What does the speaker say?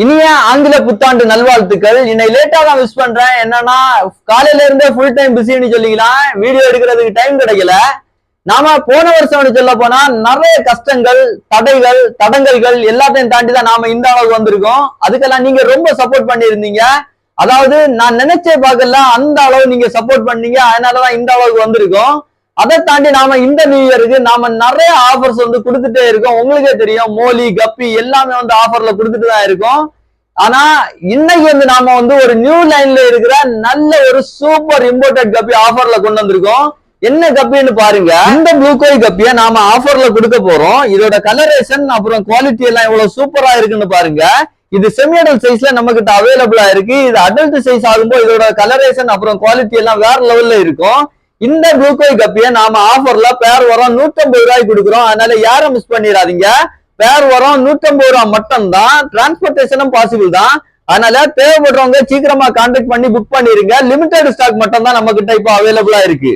இனிய ஆங்கில புத்தாண்டு நல்வாழ்த்துக்கள். இன்னை லேட்டா தான் விஷ் பண்றேன். என்னன்னா காலையில இருந்தே ஃபுல் டைம் பிஸின்னு சொல்லிக்கலாம். வீடியோ எடுக்கிறதுக்கு டைம் கிடைக்கல. நாம போன வருஷம் சொல்ல போனா நிறைய கஷ்டங்கள், தடைகள், தடங்கல்கள் எல்லாத்தையும் தாண்டி தான் நாம இந்த அளவுக்கு வந்திருக்கோம். அதுக்கெல்லாம் நீங்க ரொம்ப சப்போர்ட் பண்ணியிருந்தீங்க. அதாவது நான் நினைச்சே பார்க்கல அந்த அளவு நீங்க சப்போர்ட் பண்ணீங்க. அதனாலதான் இந்த அளவுக்கு வந்திருக்கோம். அதை தாண்டி நாம இந்த நியூ இயருக்கு நாம நிறைய ஆஃபர்ஸ் கொடுத்துட்டே இருக்கோம். உங்களுக்கே தெரியும், மோலி கப்பி எல்லாமே ஆஃபர்ல கொடுத்துட்டு தான் இருக்கோம். ஆனா இன்னைக்கு நாம ஒரு நியூ லைன்ல இருக்கிற நல்ல ஒரு சூப்பர் இம்போர்ட்டட் கப்பி ஆஃபர்ல கொண்டு வந்திருக்கோம். என்ன கப்பின்னு பாருங்க. இந்த ப்ளூ கோய் கப்பிய நாம ஆஃபர்ல கொடுக்க போறோம். இதோட கலரேஷன் அப்புறம் குவாலிட்டி எல்லாம் எவ்வளவு சூப்பரா இருக்குன்னு பாருங்க. இது செமி அடல்ட் சைஸ்ல நம்ம கிட்ட அவைலபிளா இருக்கு. இது அடல்ட் சைஸ் ஆகும்போது இதோட கலரேஷன் அப்புறம் குவாலிட்டி எல்லாம் வேற லெவல்ல இருக்கும். இந்த ப்ளூ கோய் கப்பிய நாம ஆஃபர்ல பேர் வரம் 150 ரூபாய்க்கு கொடுக்குறோம். அதனால யாரும் மிஸ் பண்ணிடாதீங்க. பேர் வரம் 150 ரூபாய் மட்டும் தான். டிரான்ஸ்போர்டேஷனும் பாசிபிள் தான். அதனால தேவைப்படுறவங்க சீக்கிரமா கான்டாக்ட் பண்ணி புக் பண்ணிருங்க. லிமிடெட் ஸ்டாக் மட்டும் தான் நம்ம கிட்ட இப்போ அவைலபிளா இருக்கு.